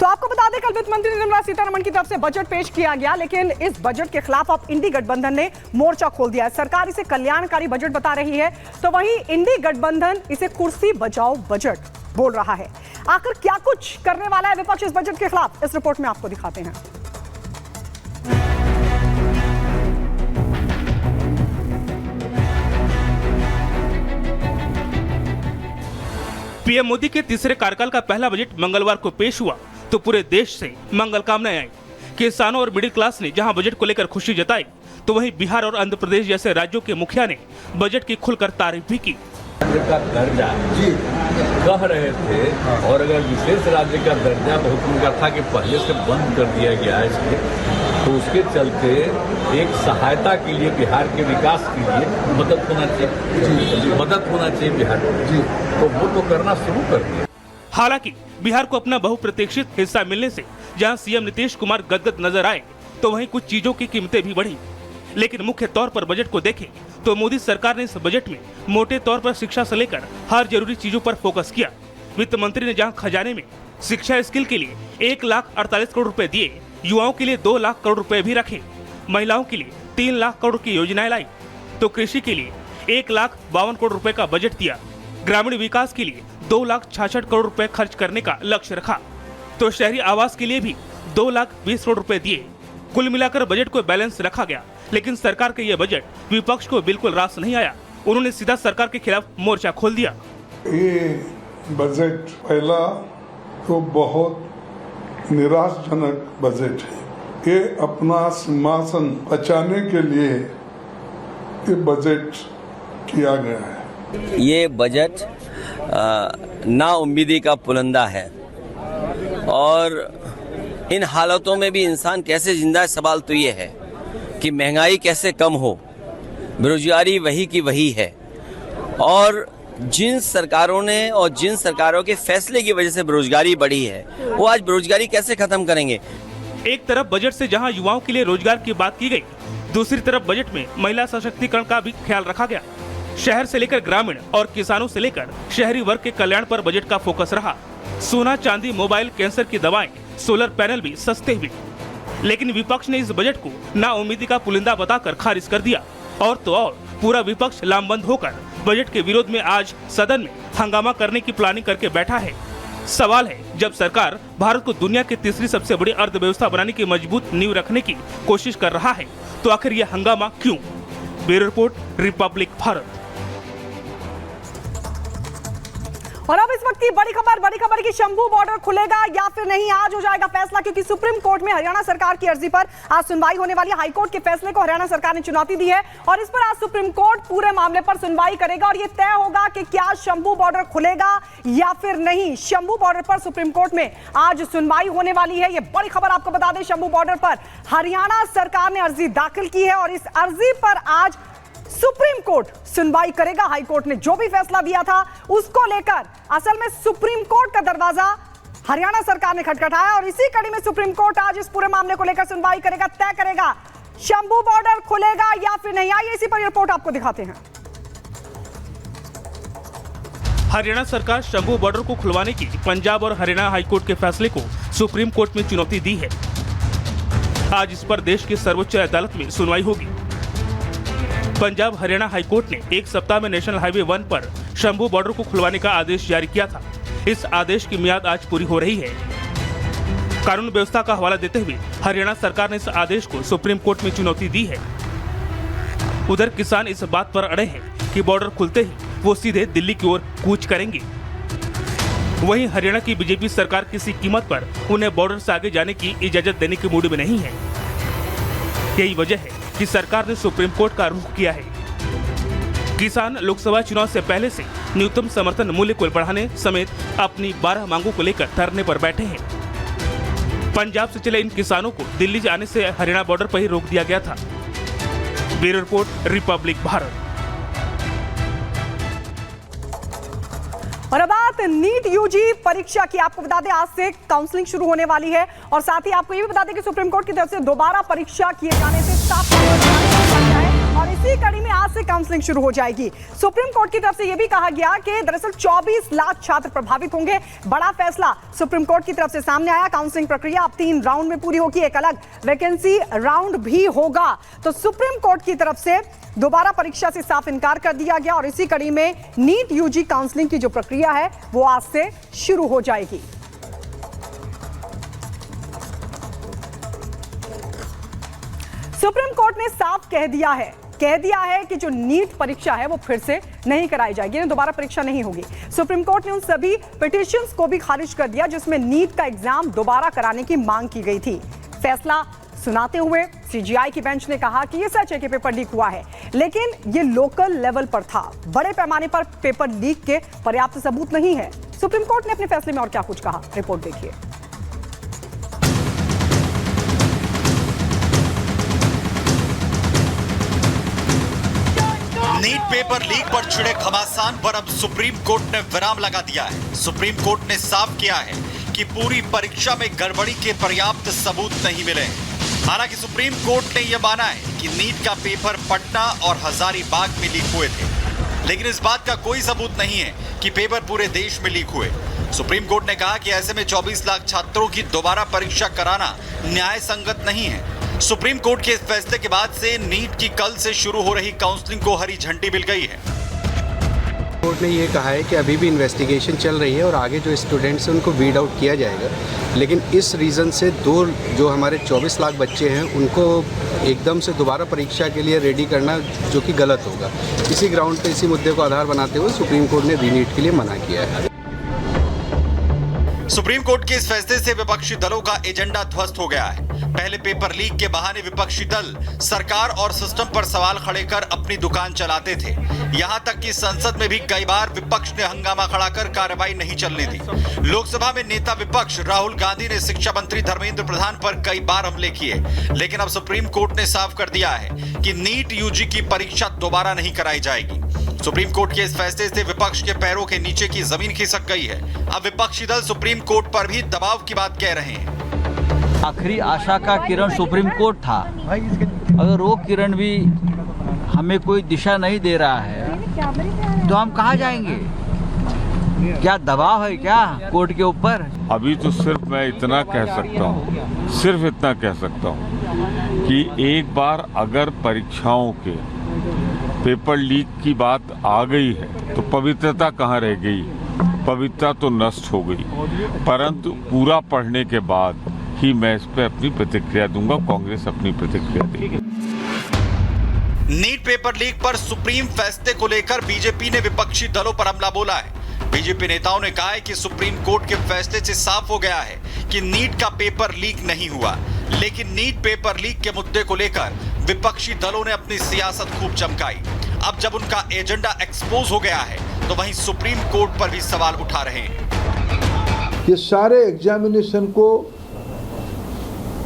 तो आपको बता दें, कल वित्त मंत्री निर्मला सीतारमण की तरफ से बजट पेश किया गया, लेकिन इस बजट के खिलाफ अब इंडी गठबंधन ने मोर्चा खोल दिया है। सरकार इसे कल्याणकारी बजट बता रही है, तो वहीं इंडी गठबंधन इसे कुर्सी बचाओ बजट बोल रहा है। आखिर क्या कुछ करने वाला है विपक्ष इस बजट के खिलाफ, इस रिपोर्ट में आपको दिखाते हैं। पीएम मोदी के तीसरे कार्यकाल का पहला बजट मंगलवार को पेश हुआ तो पूरे देश से मंगल कामनाएं आई। किसानों और मिडिल क्लास ने जहां बजट को लेकर खुशी जताई, तो वहीं बिहार और आंध्र प्रदेश जैसे राज्यों के मुखिया ने बजट की खुलकर तारीफ भी की। राज्य का दर्जा कह रहे थे, और अगर विशेष राज्य का दर्जा बहुत उनका था कि पहले से बंद कर दिया गया है इसलिए, तो उसके चलते एक सहायता के लिए बिहार के विकास के लिए मदद होना चाहिए बिहार को, तो वो तो करना शुरू कर दिया। हालांकि बिहार को अपना बहुप्रतीक्षित हिस्सा मिलने से जहां सीएम नीतीश कुमार गदगद नजर आए, तो वहीं कुछ चीजों की कीमतें भी बढ़ी। लेकिन मुख्य तौर पर बजट को देखें तो मोदी सरकार ने इस बजट में मोटे तौर पर शिक्षा से लेकर हर जरूरी चीजों पर फोकस किया। वित्त मंत्री ने जहां खजाने में शिक्षा स्किल के लिए 1,48 करोड़ रुपए दिए, युवाओं के लिए 2 लाख करोड़ रुपए भी रखे, महिलाओं के लिए 3 लाख करोड़ की योजनाएं लाई, तो कृषि के लिए 1,52 करोड़ रुपए का बजट दिया। ग्रामीण विकास के लिए 2,66 करोड़ रुपए खर्च करने का लक्ष्य रखा, तो शहरी आवास के लिए भी 2,20 करोड़ रुपए दिए। कुल मिलाकर बजट को बैलेंस रखा गया, लेकिन सरकार का यह बजट विपक्ष को बिल्कुल रास नहीं आया। उन्होंने सीधा सरकार के खिलाफ मोर्चा खोल दिया। ये बजट पहला तो बहुत निराशजनक बजट है। ये अपना सिंहासन बचाने के लिए ये बजट किया गया है। ये बजट नाउम्मीदी का पुलंदा है, और इन हालातों में भी इंसान कैसे जिंदा है, सवाल तो ये है कि महंगाई कैसे कम हो, बेरोजगारी वही की वही है, और जिन सरकारों ने और जिन सरकारों के फैसले की वजह से बेरोजगारी बढ़ी है, वो आज बेरोजगारी कैसे खत्म करेंगे। एक तरफ बजट से जहां युवाओं के लिए रोजगार की बात की गई, दूसरी तरफ बजट में महिला सशक्तिकरण का भी ख्याल रखा गया। शहर से लेकर ग्रामीण और किसानों से लेकर शहरी वर्ग के कल्याण पर बजट का फोकस रहा। सोना, चांदी, मोबाइल, कैंसर की दवाएं, सोलर पैनल भी सस्ते हुए। लेकिन विपक्ष ने इस बजट को नाउम्मीदी का पुलिंदा बताकर खारिज कर दिया, और तो और पूरा विपक्ष लामबंद होकर बजट के विरोध में आज सदन में हंगामा करने की प्लानिंग करके बैठा है। सवाल है, जब सरकार भारत को दुनिया की तीसरी सबसे बड़ी अर्थव्यवस्था बनाने की मजबूत नींव रखने की कोशिश कर रहा है, तो आखिर यह हंगामा क्यों? Bureau report, Republic Bharat. और अब इस वक्त की बड़ी खबर कि शंभू बॉर्डर खुलेगा या फिर नहीं, आज हो जाएगा फैसला, क्योंकि सुप्रीम कोर्ट में हरियाणा सरकार की अर्जी पर आज सुनवाई होने वाली है। हाईकोर्ट के फैसले को हरियाणा सरकार ने चुनौती दी है, और इस पर आज सुप्रीम कोर्ट पूरे मामले पर सुनवाई करेगा, और यह तय होगा कि क्या शंभू बॉर्डर खुलेगा या फिर नहीं। शंभू बॉर्डर पर सुप्रीम कोर्ट में आज सुनवाई होने वाली है। यह बड़ी खबर आपको बता दें, शंभू बॉर्डर पर हरियाणा सरकार ने अर्जी दाखिल की है, और इस अर्जी पर आज सुप्रीम कोर्ट सुनवाई करेगा। हाई कोर्ट ने जो भी फैसला दिया था उसको लेकर असल में सुप्रीम कोर्ट का दरवाजा हरियाणा सरकार ने खटखटाया, और इसी कड़ी में सुप्रीम कोर्ट आज इस पूरे मामले को लेकर सुनवाई करेगा, तय करेगा शंभू बॉर्डर खुलेगा या फिर नहीं। आइए इसी पर रिपोर्ट आपको दिखाते हैं। हरियाणा सरकार शंभू बॉर्डर को खुलवाने की पंजाब और हरियाणा हाईकोर्ट के फैसले को सुप्रीम कोर्ट में चुनौती दी है। आज इस पर देश की सर्वोच्च अदालत में सुनवाई होगी। पंजाब हरियाणा हाईकोर्ट ने एक सप्ताह में नेशनल हाईवे 1 पर शंभू बॉर्डर को खुलवाने का आदेश जारी किया था। इस आदेश की मियाद आज पूरी हो रही है। कानून व्यवस्था का हवाला देते हुए हरियाणा सरकार ने इस आदेश को सुप्रीम कोर्ट में चुनौती दी है। उधर किसान इस बात पर अड़े हैं कि बॉर्डर खुलते ही वो सीधे दिल्ली की ओर कूच करेंगे। वहीं हरियाणा की बीजेपी सरकार किसी कीमत पर उन्हें बॉर्डर से आगे जाने की इजाजत देने के मूड में नहीं है। यही वजह है कि सरकार ने सुप्रीम कोर्ट का रुख किया है। किसान लोकसभा चुनाव से पहले से न्यूनतम समर्थन मूल्य को बढ़ाने समेत अपनी 12 मांगों को लेकर धरने पर बैठे हैं। पंजाब से चले इन किसानों को दिल्ली जाने से हरियाणा बॉर्डर पर ही रोक दिया गया था। Bureau report, Republic Bharat. और अब बात नीट यूजी परीक्षा की, आपको बता दें आज से काउंसलिंग शुरू होने वाली है, और साथ ही आपको ये भी बता दें कि सुप्रीम कोर्ट की तरफ से दोबारा परीक्षा किए जाने से साफ है, और इस इसी कड़ी में आज से काउंसलिंग शुरू हो जाएगी। सुप्रीम कोर्ट की तरफ से यह भी कहा गया कि दरअसल 24 लाख छात्र प्रभावित होंगे। बड़ा फैसला सुप्रीम कोर्ट की तरफ से सामने आया। काउंसलिंग प्रक्रिया अब 3 राउंड में पूरी होगी, एक अलग वैकेंसी राउंड भी होगा। तो सुप्रीम कोर्ट की तरफ से दोबारा परीक्षा से साफ इनकार कर दिया गया और इसी कड़ी में नीट यूजी काउंसलिंग की जो प्रक्रिया है वो आज से शुरू हो जाएगी। सुप्रीम कोर्ट ने साफ कह दिया है कि जो नीट परीक्षा है वो फिर से नहीं कराई जाएगी, दोबारा परीक्षा नहीं होगी। सुप्रीम कोर्ट ने उन सभी पिटीशंस को भी खारिज कर दिया जिसमें नीट का एग्जाम दोबारा कराने की मांग की गई थी। फैसला सुनाते हुए सीजीआई की बेंच ने कहा कि ये सच है कि पेपर लीक हुआ है, लेकिन ये लोकल लेवल पर था, बड़े पैमाने पर पेपर लीक के पर्याप्त सबूत नहीं है। सुप्रीम कोर्ट ने अपने फैसले में और क्या कुछ कहा, रिपोर्ट देखिए। नीट पेपर लीक पर छिड़े घमासान पर अब सुप्रीम कोर्ट ने विराम लगा दिया है। सुप्रीम कोर्ट ने साफ किया है कि पूरी परीक्षा में गड़बड़ी के पर्याप्त सबूत नहीं मिले। हालांकि सुप्रीम कोर्ट ने यह माना है कि नीट का पेपर पटना और हजारीबाग में लीक हुए थे, लेकिन इस बात का कोई सबूत नहीं है कि पेपर पूरे देश में लीक हुए। सुप्रीम कोर्ट ने कहा कि ऐसे में 24 लाख छात्रों की दोबारा परीक्षा कराना न्याय संगत नहीं है। सुप्रीम कोर्ट के इस फैसले के बाद से नीट की कल से शुरू हो रही काउंसलिंग को हरी झंडी मिल गई है। कोर्ट ने ये कहा है कि अभी भी इन्वेस्टिगेशन चल रही है और आगे जो स्टूडेंट्स हैं उनको वीड आउट किया जाएगा, लेकिन इस रीज़न से जो हमारे 24 लाख बच्चे हैं उनको एकदम से दोबारा परीक्षा के लिए रेडी करना जो कि गलत होगा। इसी ग्राउंड पे इसी मुद्दे को आधार बनाते हुए सुप्रीम कोर्ट ने रीनीट के लिए मना किया है। सुप्रीम कोर्ट के इस फैसले से विपक्षी दलों का एजेंडा ध्वस्त हो गया है। पहले पेपर लीक के बहाने विपक्षी दल सरकार और सिस्टम पर सवाल खड़े कर अपनी दुकान चलाते थे। यहां तक कि संसद में भी कई बार विपक्ष ने हंगामा खड़ा कर कार्रवाई नहीं चलने दी। लोकसभा में नेता विपक्ष राहुल गांधी ने शिक्षा मंत्री धर्मेंद्र प्रधान पर कई बार हमले किए, लेकिन अब सुप्रीम कोर्ट ने साफ कर दिया है कि नीट यूजी की परीक्षा दोबारा नहीं कराई जाएगी। सुप्रीम कोर्ट के इस फैसले से विपक्ष के पैरों के नीचे की जमीन खिसक गई है। अब विपक्षी दल सुप्रीम कोर्ट पर भी दबाव की बात कह रहे हैं। आखिरी आशा का किरण सुप्रीम कोर्ट था, अगर वो किरण भी हमें कोई दिशा नहीं दे रहा है तो हम कहाँ जाएंगे? क्या दबाव है क्या कोर्ट के ऊपर? अभी तो सिर्फ मैं इतना कह सकता हूँ कि एक बार अगर परीक्षाओं के पेपर लीक की बात आ गई है तो पवित्रता कहाँ रह गई? पवित्रता तो नष्ट हो गई। परंतु पूरा पढ़ने के बाद ही मैं इस पर अपनी प्रतिक्रिया दूंगा, कांग्रेस अपनी प्रतिक्रिया देगी। नीट पेपर लीक पर सुप्रीम फैसले को लेकर बीजेपी ने विपक्षी दलों पर हमला बोला है। बीजेपी नेताओं ने कहा है कि सुप्रीम कोर्ट के फैसले से साफ हो गया है कि नीट का पेपर लीक नहीं हुआ, लेकिन नीट पेपर लीक के मुद्दे को लेकर विपक्षी दलों ने अपनी सियासत खूब चमकाई। अब जब उनका एजेंडा एक्सपोज हो गया है तो वहीं सुप्रीम कोर्ट पर भी सवाल उठा रहे हैं। ये सारे एग्जामिनेशन को